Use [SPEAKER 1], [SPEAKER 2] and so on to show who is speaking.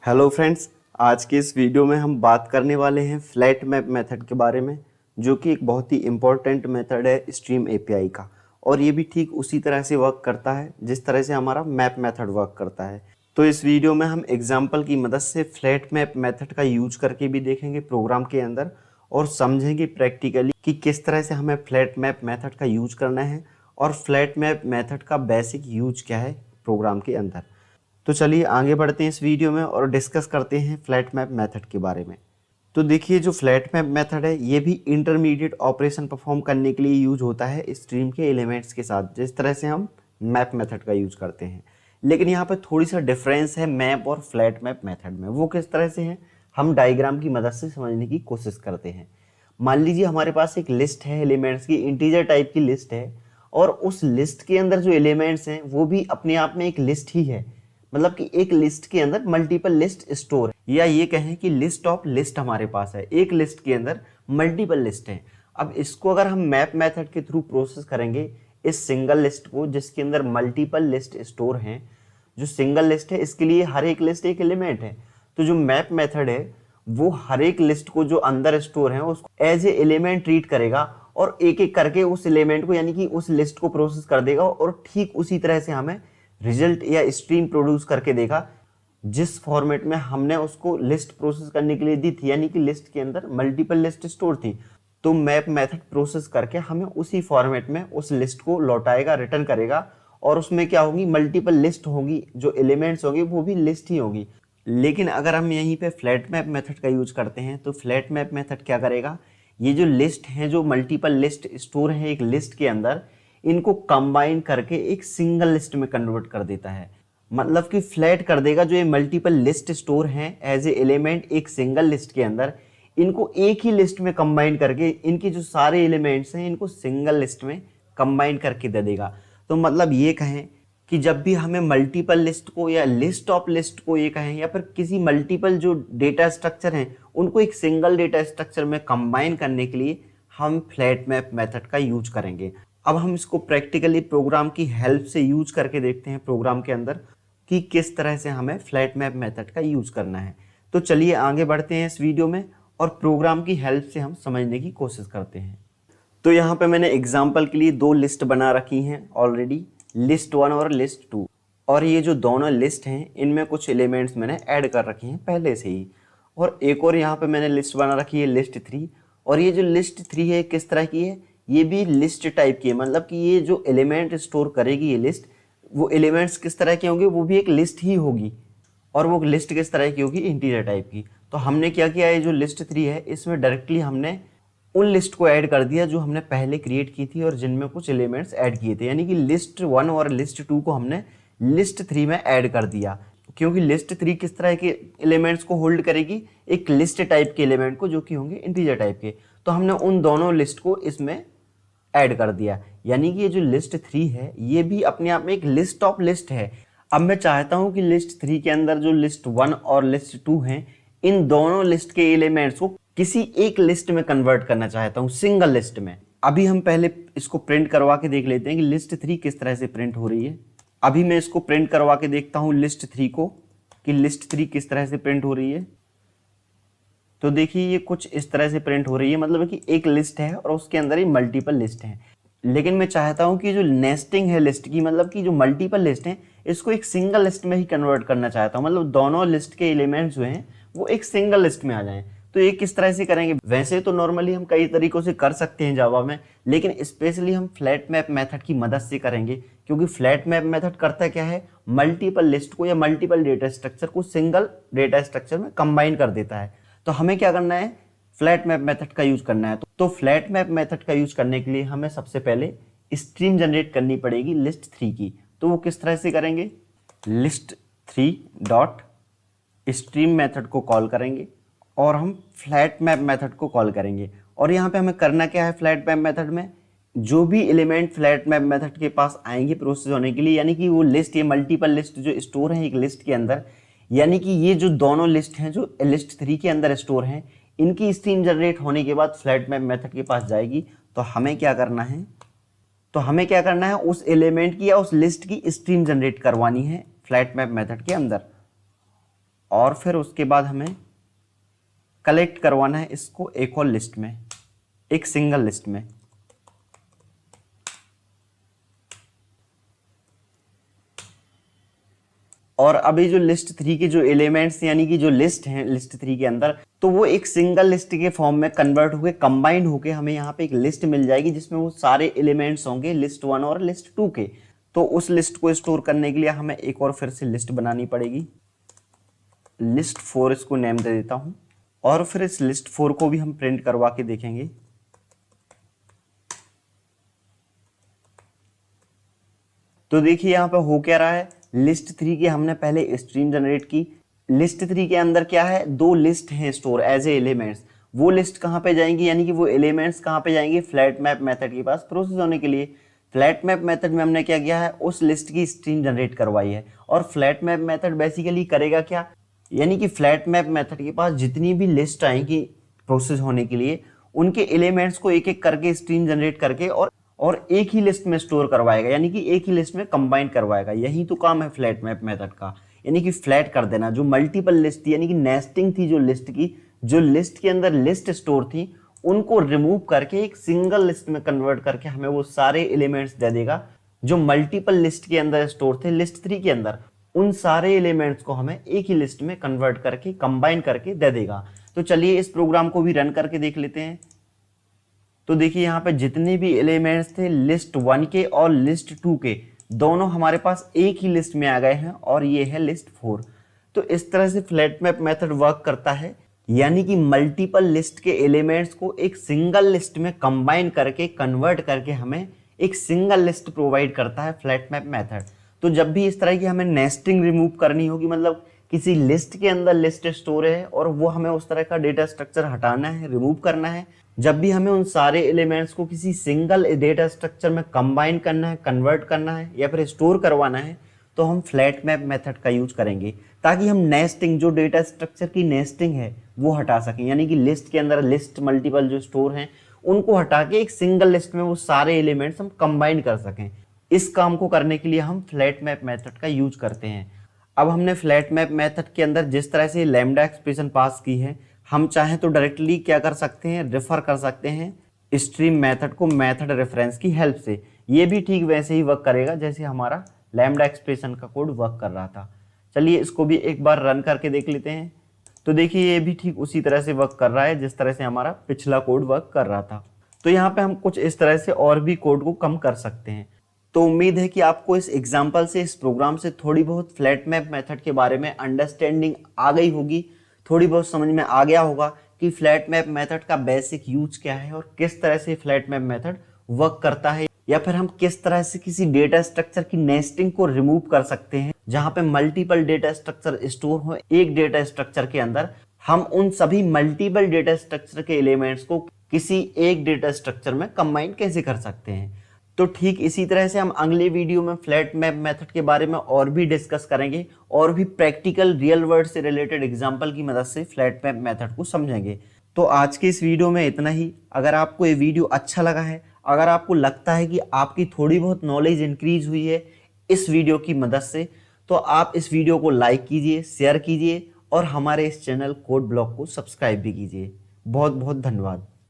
[SPEAKER 1] Hello friends, आज के इस वीडियो में हम बात करने वाले हैं फ्लैट मैप मेथड के बारे में, जो कि एक बहुत ही इम्पोर्टेंट मेथड है स्ट्रीम एपीआई का। और ये भी ठीक उसी तरह से वर्क करता है जिस तरह से हमारा मैप मेथड वर्क करता है। तो इस वीडियो में हम एग्जांपल की मदद से फ्लैट मैप मेथड का यूज करके भी देखेंगे प्रोग्राम के अंदर, और समझेंगे प्रैक्टिकली कि किस तरह से हमें फ्लैट मैप मेथड का यूज करना है और फ्लैट मैप मेथड का बेसिक यूज क्या है प्रोग्राम के अंदर। तो चलिए आगे बढ़ते हैं इस वीडियो में और डिस्कस करते हैं फ्लैट मैप मेथड के बारे में। तो देखिए, जो फ्लैट मैप मेथड है ये भी इंटरमीडिएट ऑपरेशन परफॉर्म करने के लिए यूज होता है स्ट्रीम के एलिमेंट्स के साथ, जिस तरह से हम मैप मेथड का यूज करते हैं। लेकिन यहाँ पर थोड़ी सा डिफरेंस है मैप और फ्लैट मैप मेथड में। वो किस तरह से है, हम डायग्राम की मदद से समझने की कोशिश करते हैं। मान लीजिए हमारे पास एक लिस्ट है एलिमेंट्स की, इंटीजर टाइप की लिस्ट है, और उस लिस्ट के अंदर जो एलिमेंट्स हैं वो भी अपने आप में एक लिस्ट ही है। मतलब कि एक लिस्ट के अंदर मल्टीपल लिस्ट स्टोर है, या ये कहें कि लिस्ट ऑफ लिस्ट हमारे पास है। एक लिस्ट के अंदर मल्टीपल लिस्ट है। अब इसको अगर हम मैप मेथड के थ्रू प्रोसेस करेंगे, इस सिंगल लिस्ट को जिसके अंदर मल्टीपल लिस्ट स्टोर हैं, जो सिंगल लिस्ट है इसके लिए हर एक लिस्ट एक एलिमेंट है। तो जो मैप मेथड है वो हर एक लिस्ट को जो अंदर स्टोर है उसको एज ए एलिमेंट ट्रीट करेगा और एक एक करके उस एलिमेंट को यानी कि उस लिस्ट को प्रोसेस कर देगा, और ठीक उसी तरह से हमें रिजल्ट या स्ट्रीम प्रोड्यूस करके देगा जिस फॉर्मेट में हमने उसको लिस्ट प्रोसेस करने के लिए दी थी, यानी कि लिस्ट के अंदर मल्टीपल लिस्ट स्टोर थी। तो मैप मेथड प्रोसेस करके हमें उसी फॉर्मेट में उस लिस्ट को लौटाएगा, रिटर्न करेगा, और उसमें क्या होगी, मल्टीपल लिस्ट होगी, जो एलिमेंट्स होंगे वो भी लिस्ट ही होगी। लेकिन अगर हम यहीं पे फ्लैट मैप मेथड का यूज करते हैं तो फ्लैट मैप मेथड क्या करेगा, ये जो लिस्ट है, जो मल्टीपल लिस्ट स्टोर है एक लिस्ट के अंदर, इनको कंबाइन करके एक सिंगल लिस्ट में कन्वर्ट कर देता है। मतलब कि फ्लैट कर देगा जो ये मल्टीपल लिस्ट स्टोर हैं एज ए एलिमेंट एक सिंगल लिस्ट के अंदर, इनको एक ही लिस्ट में कंबाइन करके इनके जो सारे एलिमेंट्स हैं इनको सिंगल लिस्ट में कंबाइन करके दे देगा। तो मतलब ये कहें कि जब भी हमें मल्टीपल लिस्ट को या लिस्ट ऑफ लिस्ट को ये कहें, या फिर किसी मल्टीपल जो डेटा स्ट्रक्चर हैं उनको एक सिंगल डेटा स्ट्रक्चर में कंबाइन करने के लिए हम फ्लैट मैप मेथड का यूज करेंगे। अब हम इसको प्रैक्टिकली प्रोग्राम की हेल्प से यूज करके देखते हैं प्रोग्राम के अंदर कि किस तरह से हमें फ्लैट मैप मेथड का यूज करना है। तो चलिए आगे बढ़ते हैं इस वीडियो में और प्रोग्राम की हेल्प से हम समझने की कोशिश करते हैं। तो यहाँ पे मैंने एग्जाम्पल के लिए दो लिस्ट बना रखी हैं ऑलरेडी, लिस्ट 1 और लिस्ट 2। और ये जो दोनों लिस्ट हैं इनमें कुछ एलिमेंट्स मैंने ऐड कर रखे हैं पहले से ही। और एक और यहाँ पे मैंने लिस्ट बना रखी है लिस्ट 3। और ये जो लिस्ट 3 है किस तरह की है, ये भी लिस्ट टाइप की है। मतलब कि ये जो एलिमेंट स्टोर करेगी ये लिस्ट, वो एलिमेंट्स किस तरह के होंगे, वो भी एक लिस्ट ही होगी। और वो लिस्ट किस तरह की होगी, इंटीजर टाइप की। तो हमने क्या किया, ये जो लिस्ट 3 है इसमें डायरेक्टली हमने उन लिस्ट को ऐड कर दिया जो हमने पहले क्रिएट की थी और जिनमें कुछ एलिमेंट्स ऐड किए थे। यानी कि लिस्ट 1 और लिस्ट 2 को हमने लिस्ट 3 में ऐड कर दिया, क्योंकि लिस्ट 3 किस तरह के एलिमेंट्स को होल्ड करेगी, एक लिस्ट टाइप के एलिमेंट को, जो कि होंगे इंटीजर टाइप के। तो हमने उन दोनों लिस्ट को इसमें ऐड कर दिया। यानी कि ये जो लिस्ट 3 है ये भी अपने आप में एक लिस्ट ऑफ लिस्ट है। अब मैं चाहता हूं कि लिस्ट 3 के अंदर जो लिस्ट 1 और लिस्ट 2 हैं, इन दोनों लिस्ट के एलिमेंट्स को किसी एक लिस्ट में कन्वर्ट करना चाहता हूं, सिंगल लिस्ट में। अभी हम पहले इसको प्रिंट करवा के देख लेते हैं कि लिस्ट 3 किस तरह से प्रिंट हो रही है। अभी मैं इसको प्रिंट करवा के देखता हूं लिस्ट 3 को, कि लिस्ट 3 किस तरह से प्रिंट हो रही है। तो देखिए ये कुछ इस तरह से प्रिंट हो रही है, मतलब कि एक लिस्ट है और उसके अंदर ही मल्टीपल लिस्ट है। लेकिन मैं चाहता हूं कि जो नेस्टिंग है लिस्ट की, मतलब कि जो मल्टीपल लिस्ट है, इसको एक सिंगल लिस्ट में ही कन्वर्ट करना चाहता हूं। मतलब दोनों लिस्ट के एलिमेंट्स जो हैं वो एक सिंगल लिस्ट में आ जाएं। तो ये किस तरह से करेंगे, वैसे तो नॉर्मली हम कई तरीकों से कर सकते हैं जावा में, लेकिन स्पेशली हम फ्लैट मैप मेथड की मदद से करेंगे। क्योंकि फ्लैट मैप मेथड करता क्या है, मल्टीपल लिस्ट को या मल्टीपल डेटा स्ट्रक्चर को सिंगल डेटा स्ट्रक्चर में कंबाइन कर देता है। तो हमें क्या करना है, फ्लैट मैप मेथड का यूज करना है। तो फ्लैट मैप मेथड का यूज करने के लिए हमें सबसे पहले स्ट्रीम जनरेट करनी पड़ेगी लिस्ट 3 की। तो वो किस तरह से करेंगे, लिस्ट 3 डॉट स्ट्रीम मेथड को कॉल करेंगे और हम फ्लैट मैप मेथड को कॉल करेंगे। और यहाँ पे हमें करना क्या है, फ्लैट मैप मेथड में जो भी एलिमेंट फ्लैट मैप मेथड के पास आएंगे प्रोसेस होने के लिए, यानी कि वो लिस्ट, ये मल्टीपल लिस्ट जो स्टोर है एक लिस्ट के अंदर, यानी कि ये जो दोनों लिस्ट हैं जो लिस्ट 3 के अंदर स्टोर हैं, इनकी स्ट्रीम जनरेट होने के बाद फ्लैट मैप मेथड के पास जाएगी। तो हमें क्या करना है, उस एलिमेंट की या उस लिस्ट की स्ट्रीम जनरेट करवानी है फ्लैट मैप मेथड के अंदर। और फिर उसके बाद हमें कलेक्ट करवाना है इसको एक और लिस्ट में, एक सिंगल लिस्ट में। और अभी जो लिस्ट 3 के जो एलिमेंट्स यानी कि जो लिस्ट हैं लिस्ट 3 के अंदर, तो वो एक सिंगल लिस्ट के फॉर्म में कन्वर्ट होके कंबाइंड होके हमें यहाँ पे एक लिस्ट मिल जाएगी जिसमें वो सारे एलिमेंट्स होंगे लिस्ट 1 और लिस्ट 2 के। तो उस लिस्ट को स्टोर करने के लिए हमें एक और फिर से लिस्ट बनानी पड़ेगी। लिस्ट 4 इसको नेम दे देता हूं और फिर इस लिस्ट 4 को भी हम प्रिंट करवा के देखेंगे। तो देखिए यहाँ पे हो क्या रहा है, लिस्ट 3 की हमने पहले स्ट्रीम जनरेट की। लिस्ट 3 के अंदर क्या है, 2 लिस्ट हैं स्टोर एज ए एलिमेंट्स। वो लिस्ट कहाँ पे जाएंगी, यानी कि वो एलिमेंट्स कहाँ पे जाएंगे, फ्लैट मैप मेथड के पास प्रोसेस होने के लिए। फ्लैट मैप मेथड में हमने क्या किया है, उस लिस्ट की स्ट्रीम जनरेट करवाई है। और फ्लैट मैप मेथड बेसिकली करेगा क्या, यानी कि फ्लैट मैप मेथड के पास जितनी भी लिस्ट आएंगी प्रोसेस होने के लिए, उनके एलिमेंट्स को एक एक करके स्ट्रीम जनरेट करके और एक ही लिस्ट में स्टोर करवाएगा, यानी कि एक ही लिस्ट में कंबाइन करवाएगा। यही तो काम है फ्लैट मैप मेथड का, यानी कि फ्लैट कर देना। जो मल्टीपल लिस्ट थी यानी कि नेस्टिंग थी जो लिस्ट की, जो लिस्ट के अंदर लिस्ट स्टोर थी, उनको रिमूव करके एक सिंगल लिस्ट में कन्वर्ट करके हमें वो सारे एलिमेंट्स दे देगा जो मल्टीपल लिस्ट के अंदर स्टोर थे लिस्ट 3 के अंदर। उन सारे एलिमेंट्स को हमें एक ही लिस्ट में कन्वर्ट करके कंबाइन करके दे देगा। तो चलिए इस प्रोग्राम को भी रन करके देख लेते हैं। तो देखिए यहाँ पे जितने भी एलिमेंट्स थे लिस्ट 1 के और लिस्ट 2 के, दोनों हमारे पास एक ही लिस्ट में आ गए हैं और ये है लिस्ट 4। तो इस तरह से फ्लैट मैप मेथड वर्क करता है, यानी कि मल्टीपल लिस्ट के एलिमेंट्स को एक सिंगल लिस्ट में कंबाइन करके कन्वर्ट करके हमें एक सिंगल लिस्ट प्रोवाइड करता है फ्लैट मैप मेथड। तो जब भी इस तरह की हमें नेस्टिंग रिमूव करनी होगी, मतलब किसी लिस्ट के अंदर लिस्ट स्टोर है और वो हमें उस तरह का डेटा स्ट्रक्चर हटाना है, रिमूव करना है, जब भी हमें उन सारे एलिमेंट्स को किसी सिंगल डेटा स्ट्रक्चर में कंबाइन करना है, कन्वर्ट करना है या फिर स्टोर करवाना है, तो हम फ्लैट मैप मेथड का यूज करेंगे ताकि हम नेस्टिंग, जो डेटा स्ट्रक्चर की नेस्टिंग है वो हटा सकें, यानी कि लिस्ट के अंदर लिस्ट मल्टीपल जो स्टोर हैं उनको हटा के एक सिंगल लिस्ट में वो सारे एलिमेंट्स हम कंबाइन कर सकें। इस काम को करने के लिए हम फ्लैट मैप मेथड का यूज करते हैं। अब हमने फ्लैट मैप मेथड के अंदर जिस तरह से लैम्डा एक्सप्रेशन पास की है, हम चाहें तो डायरेक्टली क्या कर सकते हैं, रेफर कर सकते हैं स्ट्रीम मेथड को मेथड रेफरेंस की हेल्प से। ये भी ठीक वैसे ही वर्क करेगा जैसे हमारा लैम्डा एक्सप्रेशन का कोड वर्क कर रहा था। चलिए इसको भी एक बार रन करके देख लेते हैं। तो देखिए ये भी ठीक उसी तरह से वर्क कर रहा है जिस तरह से हमारा पिछला कोड वर्क कर रहा था। तो यहाँ पे हम कुछ इस तरह से और भी कोड को कम कर सकते हैं। तो उम्मीद है कि आपको इस एग्जाम्पल से, इस प्रोग्राम से थोड़ी बहुत फ्लैट मैप मेथड के बारे में अंडरस्टैंडिंग आ गई होगी, थोड़ी बहुत समझ में आ गया होगा कि फ्लैट मैप मेथड का बेसिक यूज क्या है और किस तरह से फ्लैट मैप मेथड वर्क करता है, या फिर हम किस तरह से किसी डेटा स्ट्रक्चर की नेस्टिंग को रिमूव कर सकते हैं जहां पे मल्टीपल डेटा स्ट्रक्चर स्टोर हो एक डेटा स्ट्रक्चर के अंदर। हम उन सभी मल्टीपल डेटा स्ट्रक्चर के एलिमेंट्स को किसी एक डेटा स्ट्रक्चर में कंबाइन कैसे कर सकते हैं। तो ठीक इसी तरह से हम अगले वीडियो में फ्लैट मैप मेथड के बारे में और भी डिस्कस करेंगे और भी प्रैक्टिकल रियल वर्ल्ड से रिलेटेड एग्जांपल की मदद से फ्लैट मैप मेथड को समझेंगे। तो आज के इस वीडियो में इतना ही। अगर आपको ये वीडियो अच्छा लगा है, अगर आपको लगता है कि आपकी थोड़ी बहुत नॉलेज इंक्रीज हुई है इस वीडियो की मदद से, तो आप इस वीडियो को लाइक कीजिए, शेयर कीजिए और हमारे इस चैनल कोड ब्लॉक को सब्सक्राइब भी कीजिए। बहुत बहुत धन्यवाद।